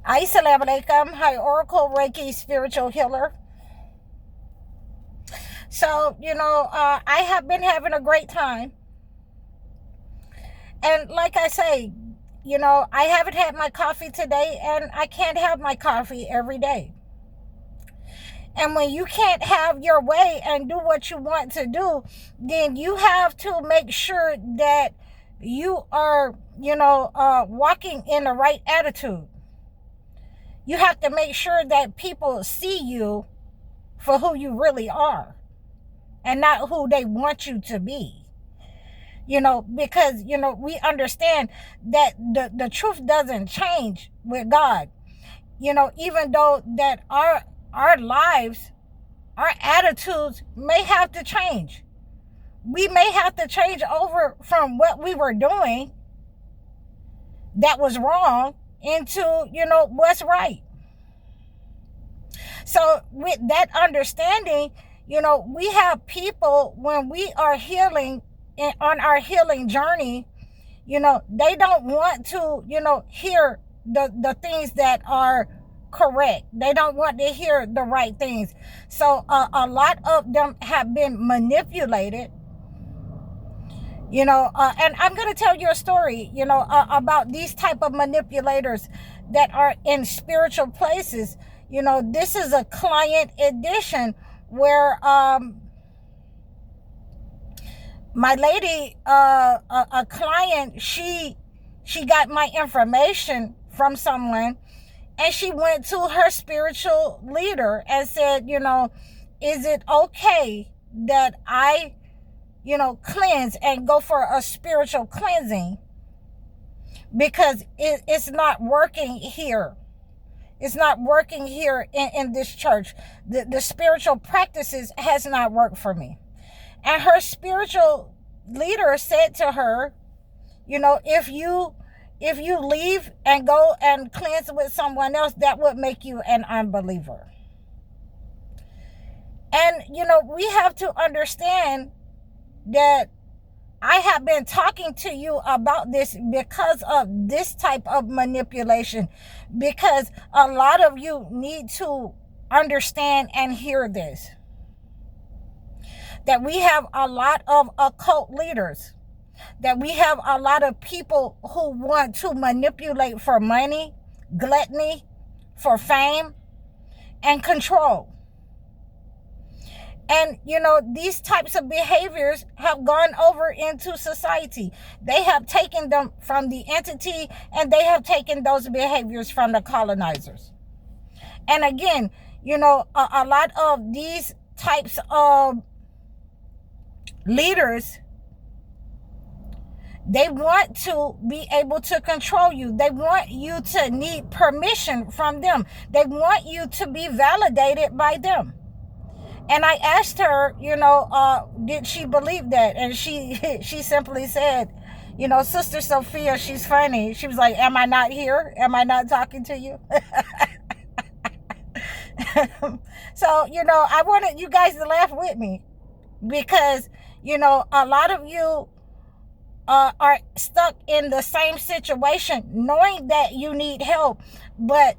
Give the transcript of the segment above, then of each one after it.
Assalamu alaikum. Hi, Oracle Reiki spiritual healer. So, I have been having a great time. And like I say, I haven't had my coffee today, and I can't have my coffee every day. And when you can't have your way and do what you want to do, then you have to make sure that you are, walking in the right attitude. You have to make sure that people see you for who you really are and not who they want you to be. Because, we understand that the truth doesn't change with God. Even though that our lives, our attitudes may have to change. We may have to change over from what we were doing that was wrong into, what's right. So with that understanding, we have people, when we are healing on our healing journey, they don't want to, hear the things that are correct. They don't want to hear the right things. So a lot of them have been manipulated. And I'm going to tell you a story, about these type of manipulators that are in spiritual places. This is a client edition where my lady, a client, she got my information from someone, and she went to her spiritual leader and said, is it okay that I cleanse and go for a spiritual cleansing, because it's not working here. It's not working here in this church. The spiritual practices has not worked for me. And her spiritual leader said to her, if you leave and go and cleanse with someone else, that would make you an unbeliever. And, we have to understand that I have been talking to you about this because of this type of manipulation, because a lot of you need to understand and hear this, that we have a lot of occult leaders, that we have a lot of people who want to manipulate for money, gluttony, for fame, and control. And, these types of behaviors have gone over into society. They have taken them from the entity, and they have taken those behaviors from the colonizers. And again, a lot of these types of leaders, they want to be able to control you. They want you to need permission from them. They want you to be validated by them. And I asked her, did she believe that? And she simply said, Sister Sophia, she's funny. She was like, am I not here? Am I not talking to you? So, I wanted you guys to laugh with me, because, a lot of you are stuck in the same situation, knowing that you need help, but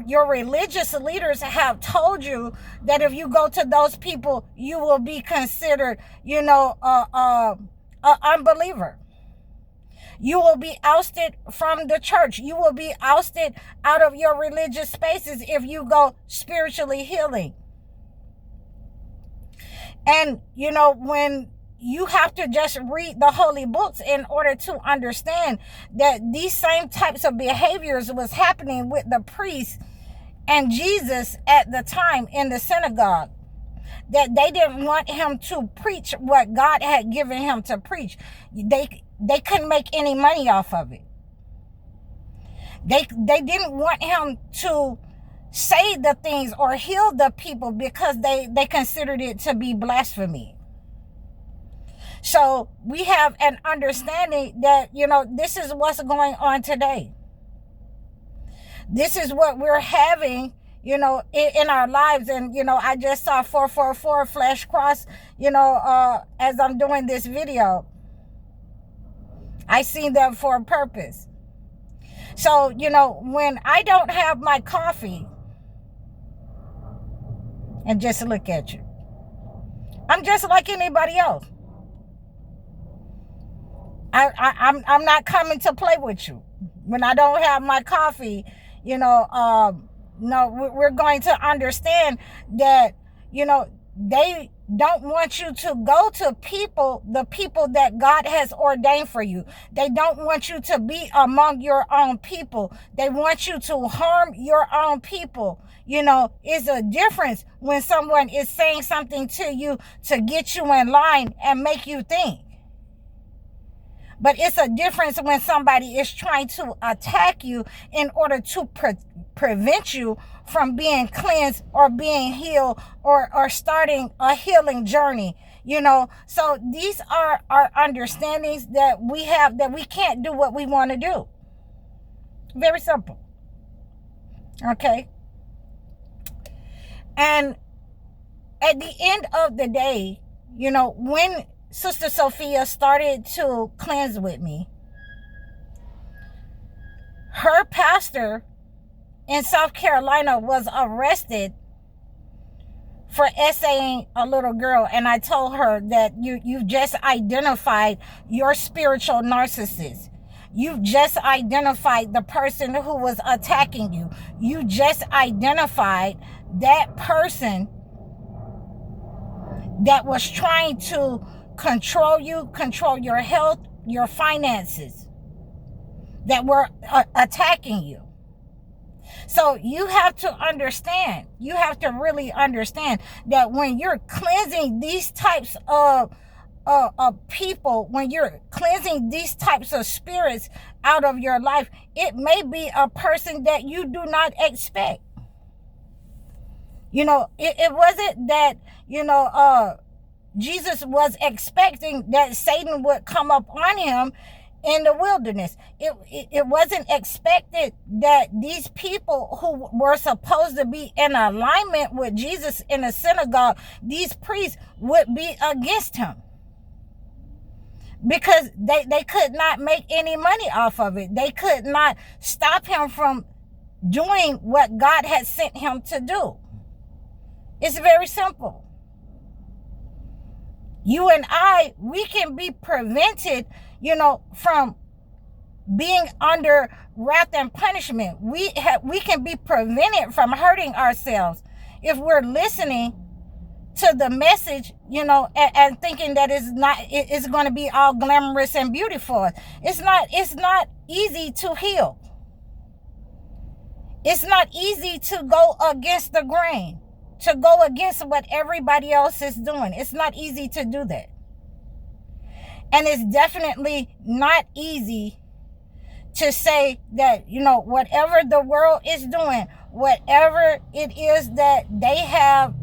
your religious leaders have told you that if you go to those people, you will be considered, a unbeliever. You will be ousted from the church. You will be ousted out of your religious spaces if you go spiritually healing. And, when you have to just read the holy books in order to understand that these same types of behaviors was happening with the priests and Jesus at the time in the synagogue. That they didn't want him to preach what God had given him to preach. They couldn't make any money off of it. They didn't want him to say the things or heal the people, because they considered it to be blasphemy. So we have an understanding that, this is what's going on today. This is what we're having, in our lives. And, I just saw 444 flash cross, as I'm doing this video. I seen that for a purpose. So, when I don't have my coffee, and just look at you, I'm just like anybody else. I'm not coming to play with you. When I don't have my coffee, no, we're going to understand that, they don't want you to go to the people that God has ordained for you. They don't want you to be among your own people. They want you to harm your own people. It's a difference when someone is saying something to you to get you in line and make you think. But it's a difference when somebody is trying to attack you in order to prevent you from being cleansed or being healed or starting a healing journey. So these are our understandings that we have, that we can't do what we want to do. Very simple. Okay. And at the end of the day, when Sister Sophia started to cleanse with me, her pastor in South Carolina was arrested for essaying a little girl. And I told her that you just identified your spiritual narcissist. You just identified the person who was attacking you. You just identified that person that was trying to control you, control your health, your finances, that were attacking you. So you have to understand, you have to really understand that when you're cleansing these types of people, when you're cleansing these types of spirits out of your life, it may be a person that you do not expect. It wasn't that, Jesus was expecting that Satan would come up on him in the wilderness. It wasn't expected that these people who were supposed to be in alignment with Jesus in the synagogue, these priests, would be against him, because they could not make any money off of it. They could not stop him from doing what God had sent him to do. It's very simple. You and I, we can be prevented, from being under wrath and punishment. We can be prevented from hurting ourselves if we're listening to the message, and thinking that it's going to be all glamorous and beautiful. It's not easy to heal. It's not easy to go against the grain, to go against what everybody else is doing. It's not easy to do that. And it's definitely not easy to say that, whatever the world is doing, whatever it is that they have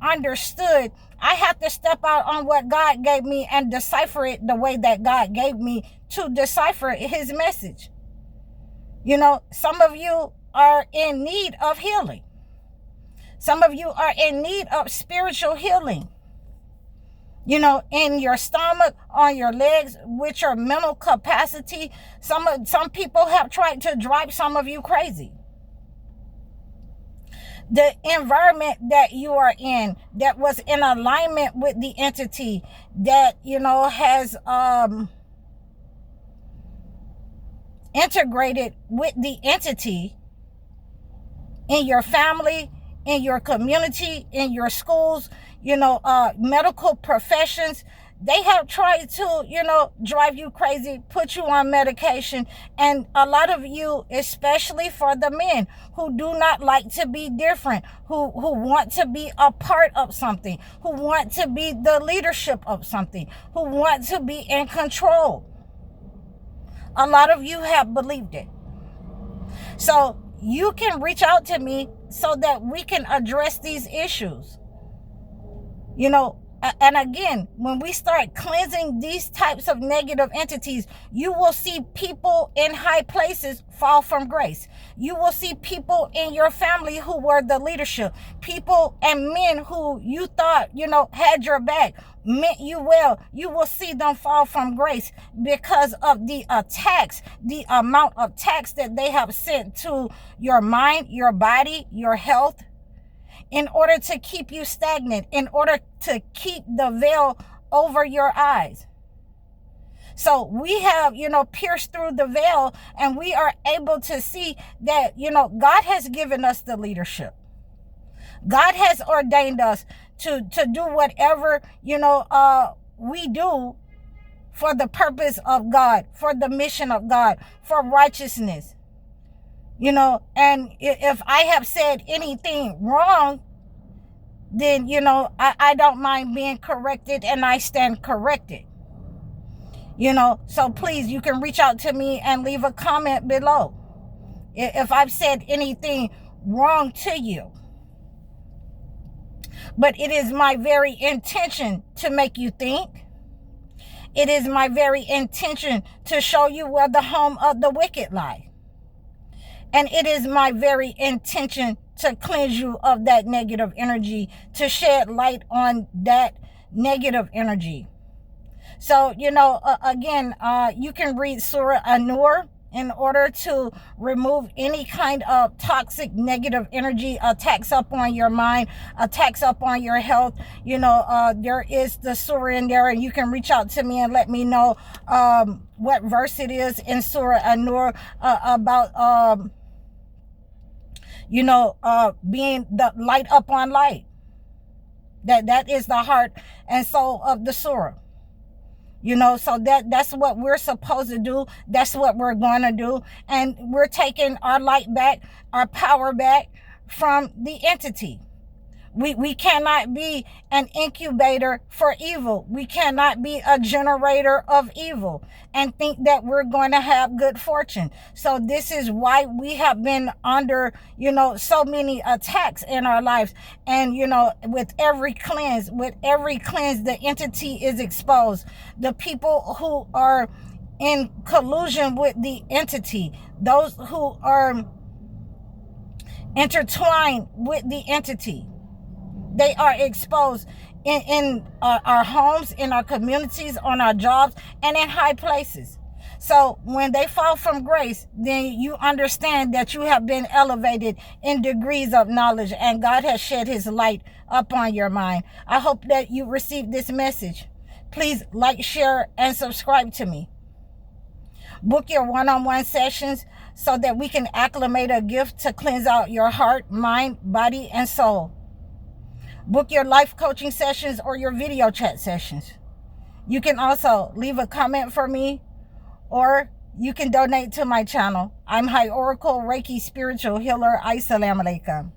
understood, I have to step out on what God gave me and decipher it the way that God gave me to decipher his message. Some of you are in need of healing. Some of you are in need of spiritual healing. In your stomach, on your legs, with your mental capacity. Some people have tried to drive some of you crazy. The environment that you are in, that was in alignment with the entity that, has integrated with the entity in your family, in your community, in your schools, medical professions. They have tried to, drive you crazy, put you on medication. And a lot of you, especially for the men who do not like to be different, who want to be a part of something, who want to be the leadership of something, who want to be in control. A lot of you have believed it. So you can reach out to me so that we can address these issues. And again, when we start cleansing these types of negative entities, you will see people in high places fall from grace. You will see people in your family who were the leadership, people and men who you thought, had your back, meant you well. You will see them fall from grace because of the attacks, the amount of attacks that they have sent to your mind, your body, your health, in order to keep you stagnant, in order to keep the veil over your eyes. So we have, pierced through the veil, and we are able to see that, God has given us the leadership. God has ordained us to do whatever, we do for the purpose of God, for the mission of God, for righteousness. And if I have said anything wrong, then, I don't mind being corrected, and I stand corrected. So please, you can reach out to me and leave a comment below if I've said anything wrong to you. But it is my very intention to make you think. It is my very intention to show you where the home of the wicked lie. And it is my very intention to cleanse you of that negative energy, to shed light on that negative energy. So, again, you can read Surah An-Nur in order to remove any kind of toxic negative energy, attacks up on your mind, attacks up on your health. There is the surah in there, and you can reach out to me and let me know what verse it is in Surah An-Nur about being the light up on light. That is the heart and soul of the surah. So that's what we're supposed to do. That's what we're going to do. And we're taking our light back, our power back from the entity. We cannot be an incubator for evil. We cannot be a generator of evil and think that we're going to have good fortune. So this is why we have been under, so many attacks in our lives. And, with every cleanse, the entity is exposed. The people who are in collusion with the entity, those who are intertwined with the entity, they are exposed in our homes, in our communities, on our jobs, and in high places. So when they fall from grace, then you understand that you have been elevated in degrees of knowledge, and God has shed his light upon your mind. I hope that you received this message. Please like, share, and subscribe to me. Book your one-on-one sessions so that we can acclimate a gift to cleanse out your heart, mind, body, and soul. Book your life coaching sessions or your video chat sessions. You can also leave a comment for me, or you can donate to my channel. I'm High Oracle Reiki Spiritual Healer. Assalamu alaikum.